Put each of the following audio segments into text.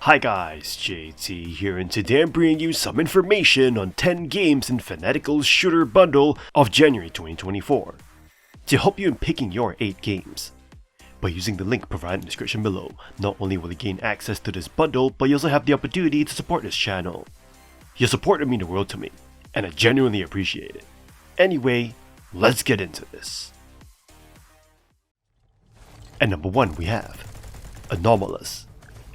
Hi guys, JT here, and today I'm bringing you some information on 10 games in Fanatical's Shooter Bundle of January 2024 to help you in picking your 8 games. By using the link provided in the description below, not only will you gain access to this bundle, but you also have the opportunity to support this channel. Your support would mean the world to me, and I genuinely appreciate it. Anyway, let's get into this. At number 1 we have Anomalous,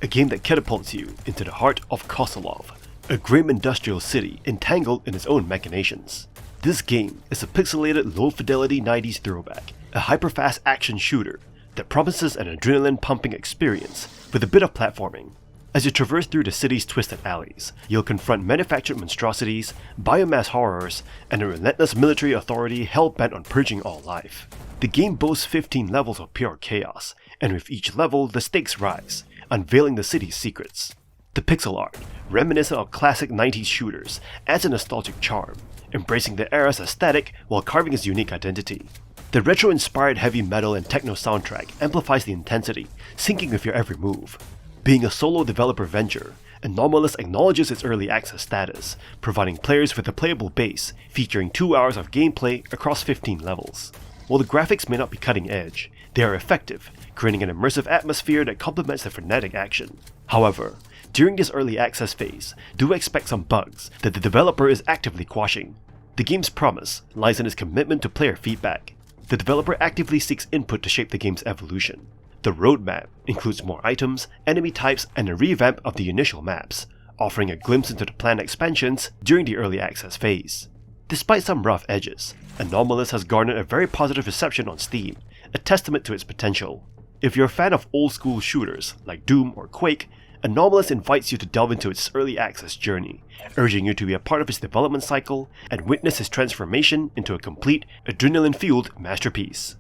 a game that catapults you into the heart of Kosolov, a grim industrial city entangled in its own machinations. This game is a pixelated low-fidelity 90s throwback, a hyper-fast action shooter that promises an adrenaline-pumping experience with a bit of platforming. As you traverse through the city's twisted alleys, you'll confront manufactured monstrosities, biomass horrors, and a relentless military authority hell-bent on purging all life. The game boasts 15 levels of pure chaos, and with each level the stakes rise, unveiling the city's secrets. The pixel art, reminiscent of classic 90s shooters, adds a nostalgic charm, embracing the era's aesthetic while carving its unique identity. The retro-inspired heavy metal and techno soundtrack amplifies the intensity, syncing with your every move. Being a solo developer venture, Anomalous acknowledges its early access status, providing players with a playable base featuring 2 hours of gameplay across 15 levels. While the graphics may not be cutting edge, they are effective, creating an immersive atmosphere that complements the frenetic action. However, during this early access phase, do expect some bugs that the developer is actively quashing. The game's promise lies in its commitment to player feedback. The developer actively seeks input to shape the game's evolution. The roadmap includes more items, enemy types, and a revamp of the initial maps, offering a glimpse into the planned expansions during the early access phase. Despite some rough edges, Anomalous has garnered a very positive reception on Steam, a testament to its potential. If you're a fan of old-school shooters like Doom or Quake, Anomalous invites you to delve into its early access journey, urging you to be a part of its development cycle and witness its transformation into a complete, adrenaline-fueled masterpiece.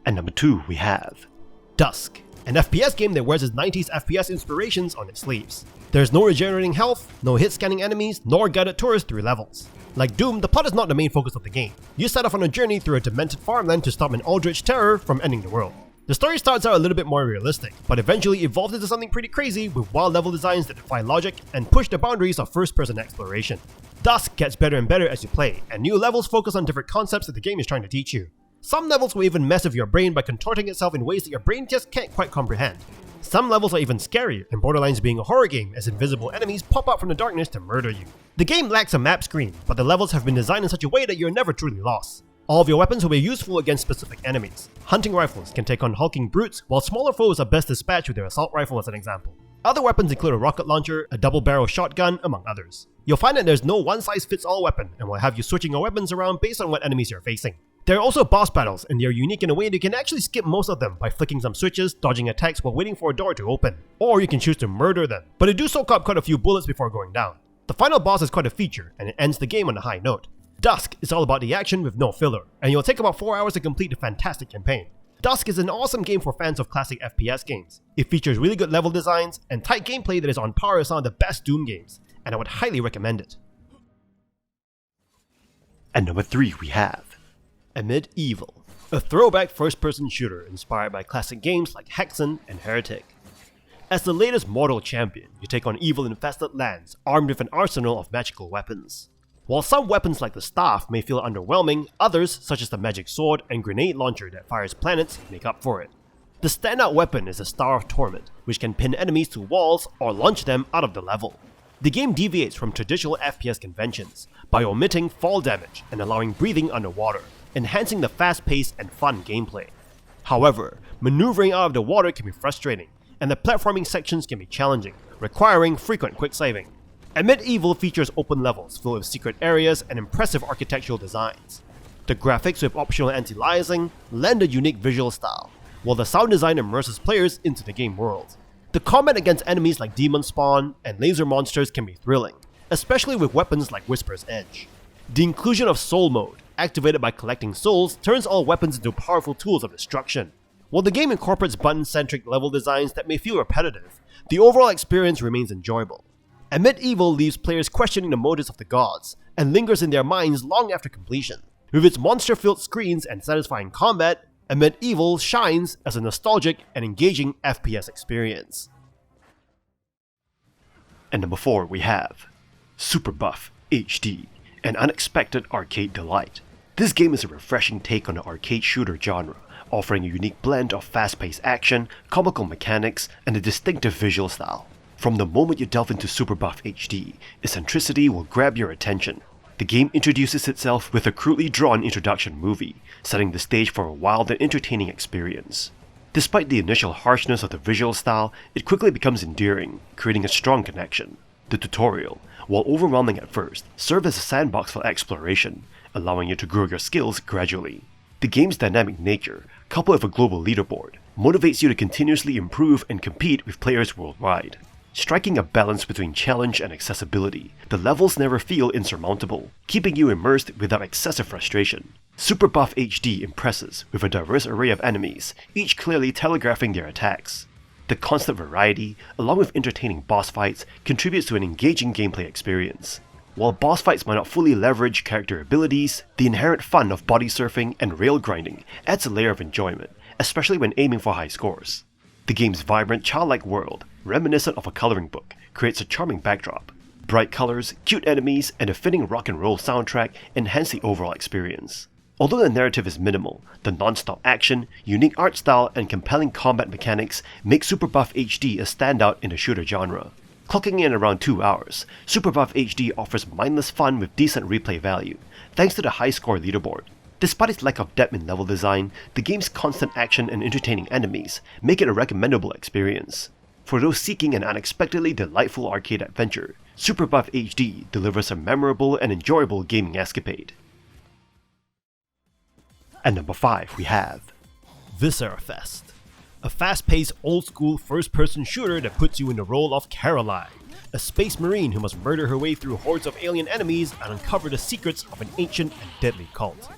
At number 2 we have DUSK, an FPS game that wears its 90s FPS inspirations on its sleeves. There's no regenerating health, no hit-scanning enemies, nor guided tours through levels. Like Doom, the plot is not the main focus of the game. You set off on a journey through a demented farmland to stop an eldritch terror from ending the world. The story starts out a little bit more realistic, but eventually evolves into something pretty crazy with wild level designs that defy logic and push the boundaries of first-person exploration. DUSK gets better and better as you play, and new levels focus on different concepts that the game is trying to teach you. Some levels will even mess with your brain by contorting itself in ways that your brain just can't quite comprehend. Some levels are even scarier, and borderlines being a horror game as invisible enemies pop up from the darkness to murder you. The game lacks a map screen, but the levels have been designed in such a way that you're never truly lost. All of your weapons will be useful against specific enemies. Hunting rifles can take on hulking brutes, while smaller foes are best dispatched with their assault rifle as an example. Other weapons include a rocket launcher, a double-barrel shotgun, among others. You'll find that there's no one-size-fits-all weapon, and will have you switching your weapons around based on what enemies you're facing. There are also boss battles, and they are unique in a way that you can actually skip most of them by flicking some switches, dodging attacks while waiting for a door to open. Or you can choose to murder them, but they do soak up quite a few bullets before going down. The final boss is quite a feature, and it ends the game on a high note. DUSK is all about the action with no filler, and you'll take about 4 hours to complete the fantastic campaign. DUSK is an awesome game for fans of classic FPS games. It features really good level designs and tight gameplay that is on par with some of the best Doom games, and I would highly recommend it. At number 3 we have Medieval, a throwback first-person shooter inspired by classic games like Hexen and Heretic. As the latest mortal champion, you take on evil-infested lands armed with an arsenal of magical weapons. While some weapons like the staff may feel underwhelming, others, such as the magic sword and grenade launcher that fires planets, make up for it. The standout weapon is the Star of Torment, which can pin enemies to walls or launch them out of the level. The game deviates from traditional FPS conventions by omitting fall damage and allowing breathing underwater, enhancing the fast-paced and fun gameplay. However, maneuvering out of the water can be frustrating, and the platforming sections can be challenging, requiring frequent quick saving. Medieval features open levels filled with secret areas and impressive architectural designs. The graphics with optional anti-aliasing lend a unique visual style, while the sound design immerses players into the game world. The combat against enemies like demon spawn and laser monsters can be thrilling, especially with weapons like Whisper's Edge. The inclusion of Soul Mode, activated by collecting souls, turns all weapons into powerful tools of destruction. While the game incorporates button-centric level designs that may feel repetitive, the overall experience remains enjoyable. Medieval leaves players questioning the motives of the gods, and lingers in their minds long after completion. With its monster-filled screens and satisfying combat, and Medieval shines as a nostalgic and engaging FPS experience. And number 4 we have Super Buff HD, an unexpected arcade delight. This game is a refreshing take on the arcade shooter genre, offering a unique blend of fast-paced action, comical mechanics, and a distinctive visual style. From the moment you delve into Super Buff HD, eccentricity will grab your attention. The game introduces itself with a crudely drawn introduction movie, setting the stage for a wild and entertaining experience. Despite the initial harshness of the visual style, it quickly becomes endearing, creating a strong connection. The tutorial, while overwhelming at first, serves as a sandbox for exploration, allowing you to grow your skills gradually. The game's dynamic nature, coupled with a global leaderboard, motivates you to continuously improve and compete with players worldwide. Striking a balance between challenge and accessibility, the levels never feel insurmountable, keeping you immersed without excessive frustration. Super Buff HD impresses with a diverse array of enemies, each clearly telegraphing their attacks. The constant variety, along with entertaining boss fights, contributes to an engaging gameplay experience. While boss fights might not fully leverage character abilities, the inherent fun of body surfing and rail grinding adds a layer of enjoyment, especially when aiming for high scores. The game's vibrant, childlike world, reminiscent of a coloring book, creates a charming backdrop. Bright colors, cute enemies, and a fitting rock and roll soundtrack enhance the overall experience. Although the narrative is minimal, the non-stop action, unique art style, and compelling combat mechanics make Super Buff HD a standout in the shooter genre. Clocking in around 2 hours, Super Buff HD offers mindless fun with decent replay value, thanks to the high score leaderboard. Despite its lack of depth in level design, the game's constant action and entertaining enemies make it a recommendable experience. For those seeking an unexpectedly delightful arcade adventure, Super Buff HD delivers a memorable and enjoyable gaming escapade. At number 5 we have Viscerafest, a fast-paced, old-school first-person shooter that puts you in the role of Caroline, a space marine who must murder her way through hordes of alien enemies and uncover the secrets of an ancient and deadly cult.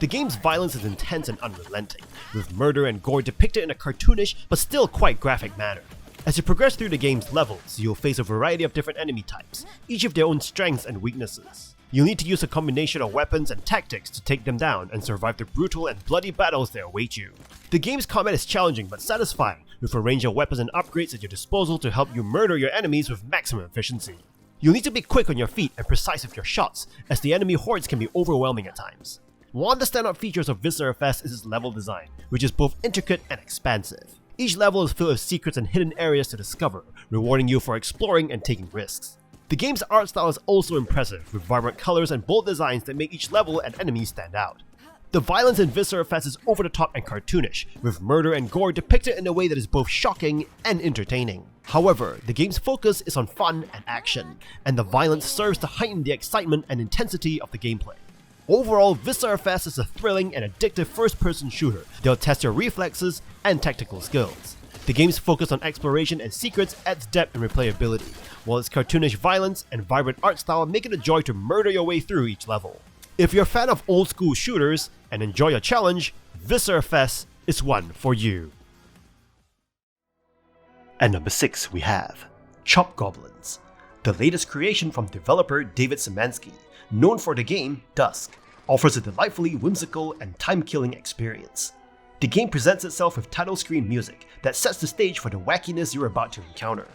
The game's violence is intense and unrelenting, with murder and gore depicted in a cartoonish but still quite graphic manner. As you progress through the game's levels, you'll face a variety of different enemy types, each with their own strengths and weaknesses. You'll need to use a combination of weapons and tactics to take them down and survive the brutal and bloody battles that await you. The game's combat is challenging but satisfying, with a range of weapons and upgrades at your disposal to help you murder your enemies with maximum efficiency. You'll need to be quick on your feet and precise with your shots, as the enemy hordes can be overwhelming at times. One of the standout features of Viscerafest is its level design, which is both intricate and expansive. Each level is filled with secrets and hidden areas to discover, rewarding you for exploring and taking risks. The game's art style is also impressive, with vibrant colors and bold designs that make each level and enemy stand out. The violence in Viscerafest is over the top and cartoonish, with murder and gore depicted in a way that is both shocking and entertaining. However, the game's focus is on fun and action, and the violence serves to heighten the excitement and intensity of the gameplay. Overall, Viscerafest is a thrilling and addictive first-person shooter that will test your reflexes and tactical skills. The game's focus on exploration and secrets adds depth and replayability, while its cartoonish violence and vibrant art style make it a joy to murder your way through each level. If you're a fan of old-school shooters and enjoy a challenge, Viscerafest is one for you. At number 6 we have Chop Goblins, the latest creation from developer David Szymanski, known for the game DUSK, offers a delightfully whimsical and time-killing experience. The game presents itself with title screen music that sets the stage for the wackiness you're about to encounter.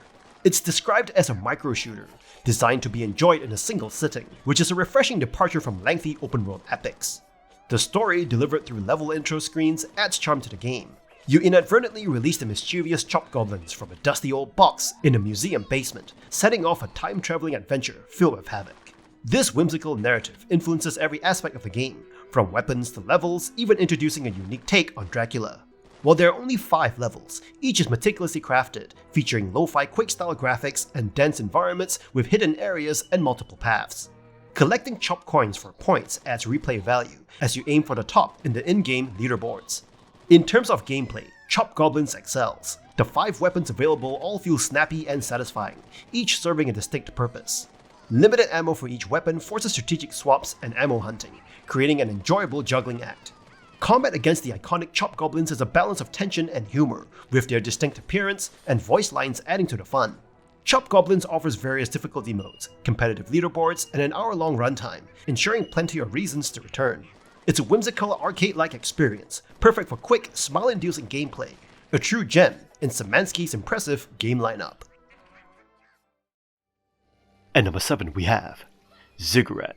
It's described as a micro-shooter, designed to be enjoyed in a single sitting, which is a refreshing departure from lengthy open-world epics. The story, delivered through level intro screens, adds charm to the game. You inadvertently release the mischievous Chop Goblins from a dusty old box in a museum basement, setting off a time-traveling adventure filled with havoc. This whimsical narrative influences every aspect of the game, from weapons to levels, even introducing a unique take on Dracula. While there are only 5 levels, each is meticulously crafted, featuring lo-fi Quake-style graphics and dense environments with hidden areas and multiple paths. Collecting Chop coins for points adds replay value as you aim for the top in the in-game leaderboards. In terms of gameplay, Chop Goblins excels. The 5 weapons available all feel snappy and satisfying, each serving a distinct purpose. Limited ammo for each weapon forces strategic swaps and ammo hunting, creating an enjoyable juggling act. Combat against the iconic Chop Goblins is a balance of tension and humor, with their distinct appearance and voice lines adding to the fun. Chop Goblins offers various difficulty modes, competitive leaderboards, and an hour-long runtime, ensuring plenty of reasons to return. It's a whimsical arcade-like experience, perfect for quick, smile-inducing gameplay, a true gem in Szymanski's impressive game lineup. At number 7 we have Ziggurat,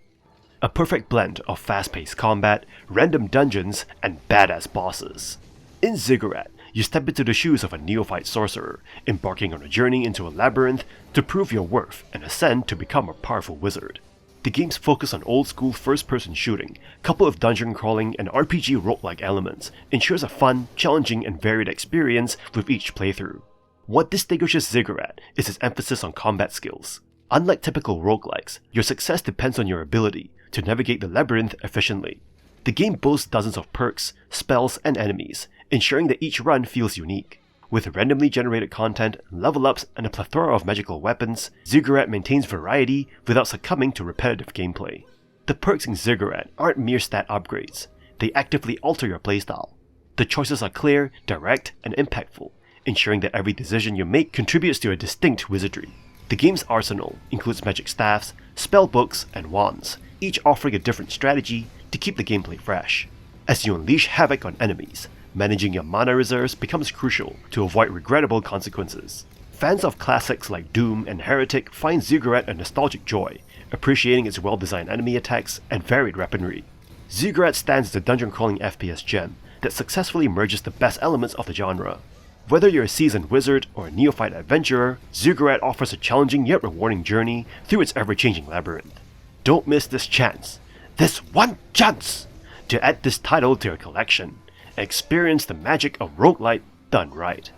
a perfect blend of fast-paced combat, random dungeons, and badass bosses. In Ziggurat, you step into the shoes of a neophyte sorcerer, embarking on a journey into a labyrinth to prove your worth and ascend to become a powerful wizard. The game's focus on old-school first-person shooting, coupled with dungeon crawling and RPG roguelike elements, ensures a fun, challenging, and varied experience with each playthrough. What distinguishes Ziggurat is its emphasis on combat skills. Unlike typical roguelikes, your success depends on your ability to navigate the labyrinth efficiently. The game boasts dozens of perks, spells, and enemies, ensuring that each run feels unique. With randomly generated content, level ups, and a plethora of magical weapons, Ziggurat maintains variety without succumbing to repetitive gameplay. The perks in Ziggurat aren't mere stat upgrades, they actively alter your playstyle. The choices are clear, direct, and impactful, ensuring that every decision you make contributes to a distinct wizardry. The game's arsenal includes magic staffs, spell books, and wands, each offering a different strategy to keep the gameplay fresh. As you unleash havoc on enemies, managing your mana reserves becomes crucial to avoid regrettable consequences. Fans of classics like Doom and Heretic find Ziggurat a nostalgic joy, appreciating its well-designed enemy attacks and varied weaponry. Ziggurat stands as a dungeon-crawling FPS gem that successfully merges the best elements of the genre. Whether you're a seasoned wizard or a neophyte adventurer, Ziggurat offers a challenging yet rewarding journey through its ever-changing labyrinth. Don't miss this chance, this one chance, to add this title to your collection. Experience the magic of roguelite done right.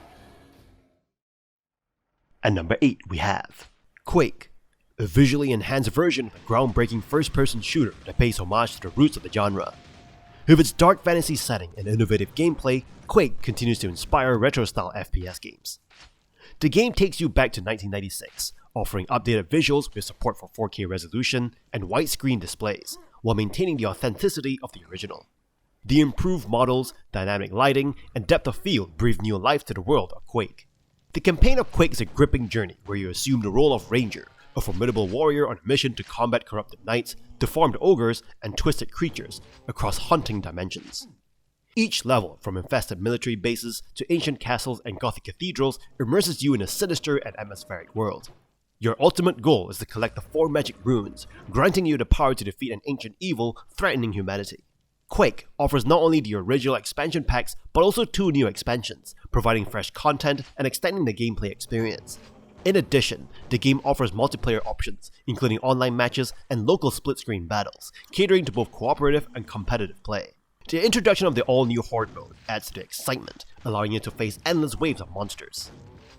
At number 8 we have QUAKE, a visually enhanced version of a groundbreaking first-person shooter that pays homage to the roots of the genre. With its dark fantasy setting and innovative gameplay, QUAKE continues to inspire retro-style FPS games. The game takes you back to 1996, offering updated visuals with support for 4K resolution and widescreen displays, while maintaining the authenticity of the original. The improved models, dynamic lighting, and depth of field breathe new life to the world of QUAKE. The campaign of QUAKE is a gripping journey where you assume the role of Ranger, a formidable warrior on a mission to combat corrupted knights, deformed ogres, and twisted creatures across haunting dimensions. Each level, from infested military bases to ancient castles and gothic cathedrals, immerses you in a sinister and atmospheric world. Your ultimate goal is to collect the 4 magic runes, granting you the power to defeat an ancient evil threatening humanity. QUAKE offers not only the original expansion packs, but also 2 new expansions, providing fresh content and extending the gameplay experience. In addition, the game offers multiplayer options, including online matches and local split-screen battles, catering to both cooperative and competitive play. The introduction of the all-new Horde mode adds to the excitement, allowing you to face endless waves of monsters.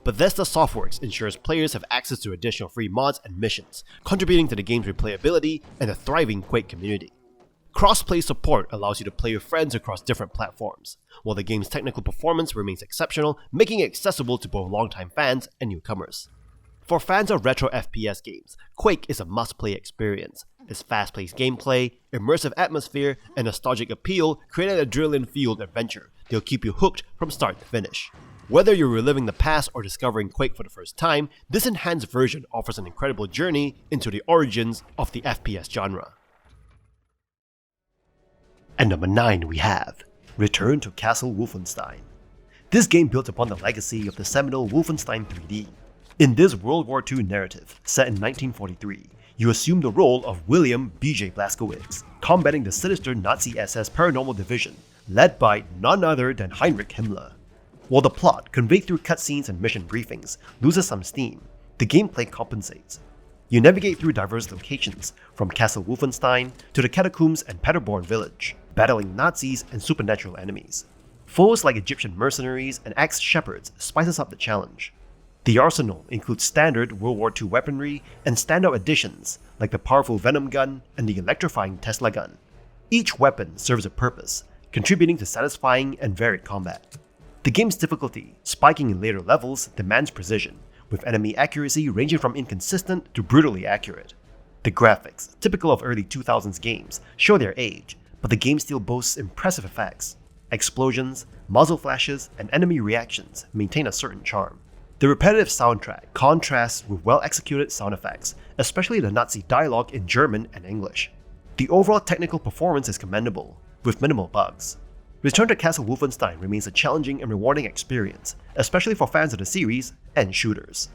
Bethesda Softworks ensures players have access to additional free mods and missions, contributing to the game's replayability and a thriving QUAKE community. Cross-play support allows you to play with friends across different platforms, while the game's technical performance remains exceptional, making it accessible to both longtime fans and newcomers. For fans of retro FPS games, QUAKE is a must-play experience. Its fast-paced gameplay, immersive atmosphere, and nostalgic appeal create an adrenaline-fueled adventure that will keep you hooked from start to finish. Whether you're reliving the past or discovering QUAKE for the first time, this enhanced version offers an incredible journey into the origins of the FPS genre. At number 9 we have Return to Castle Wolfenstein. This game built upon the legacy of the seminal Wolfenstein 3D. In this World War II narrative, set in 1943, you assume the role of William B.J. Blazkowicz, combating the sinister Nazi SS paranormal division, led by none other than Heinrich Himmler. While the plot, conveyed through cutscenes and mission briefings, loses some steam, the gameplay compensates. You navigate through diverse locations, from Castle Wolfenstein to the catacombs and Paderborn village, battling Nazis and supernatural enemies. Foes like Egyptian mercenaries and axe shepherds spices up the challenge. The arsenal includes standard World War II weaponry and standout additions like the powerful Venom gun and the electrifying Tesla gun. Each weapon serves a purpose, contributing to satisfying and varied combat. The game's difficulty, spiking in later levels, demands precision, with enemy accuracy ranging from inconsistent to brutally accurate. The graphics, typical of early 2000s games, show their age, but the game still boasts impressive effects. Explosions, muzzle flashes, and enemy reactions maintain a certain charm. The repetitive soundtrack contrasts with well-executed sound effects, especially the Nazi dialogue in German and English. The overall technical performance is commendable, with minimal bugs. Return to Castle Wolfenstein remains a challenging and rewarding experience, especially for fans of the series and shooters.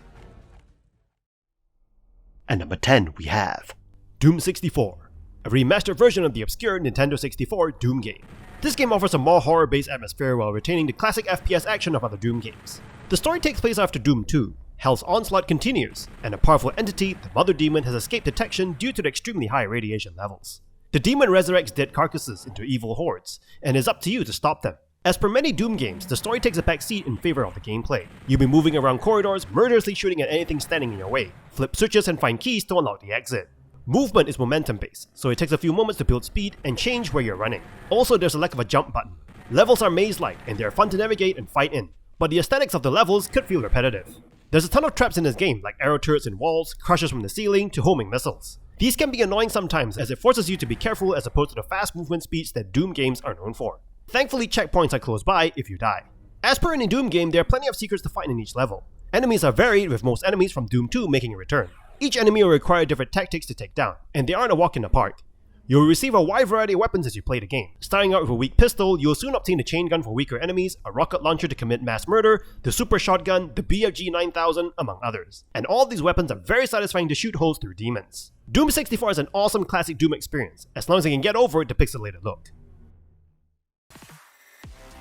And number 10 we have Doom 64, a remastered version of the obscure Nintendo 64 Doom game. This game offers a more horror-based atmosphere while retaining the classic FPS action of other Doom games. The story takes place after Doom 2, Hell's onslaught continues, and a powerful entity, the Mother Demon, has escaped detection due to the extremely high radiation levels. The demon resurrects dead carcasses into evil hordes, and is up to you to stop them. As per many Doom games, the story takes a back seat in favor of the gameplay. You'll be moving around corridors, murderously shooting at anything standing in your way, flip switches and find keys to unlock the exit. Movement is momentum based, so it takes a few moments to build speed and change where you're running. Also, there's a lack of a jump button. Levels are maze-like and they're fun to navigate and fight in, but the aesthetics of the levels could feel repetitive. There's a ton of traps in this game, like arrow turrets in walls, crushes from the ceiling, to homing missiles. These can be annoying sometimes as it forces you to be careful as opposed to the fast movement speeds that Doom games are known for. Thankfully, checkpoints are close by if you die. As per any Doom game, there are plenty of secrets to find in each level. Enemies are varied, with most enemies from Doom 2 making a return. Each enemy will require different tactics to take down, and they aren't a walk in the park. You will receive a wide variety of weapons as you play the game. Starting out with a weak pistol, you will soon obtain the chain gun for weaker enemies, a rocket launcher to commit mass murder, the super shotgun, the BFG 9000, among others. And all these weapons are very satisfying to shoot holes through demons. Doom 64 is an awesome classic Doom experience, as long as you can get over the pixelated look.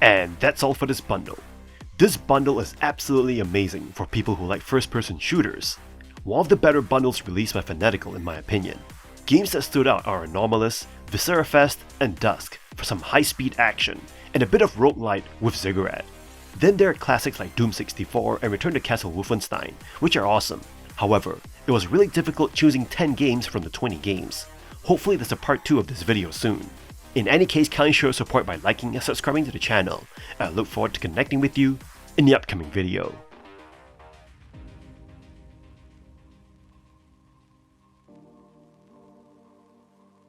And that's all for this bundle. This bundle is absolutely amazing for people who like first-person shooters. One of the better bundles released by Fanatical in my opinion. Games that stood out are Anomalous, Viscerafest, and DUSK for some high-speed action, and a bit of roguelite with Ziggurat. Then there are classics like Doom 64 and Return to Castle Wolfenstein, which are awesome. However, it was really difficult choosing 10 games from the 20 games. Hopefully there's a part 2 of this video soon. In any case, kindly show support by liking and subscribing to the channel, and I look forward to connecting with you in the upcoming video.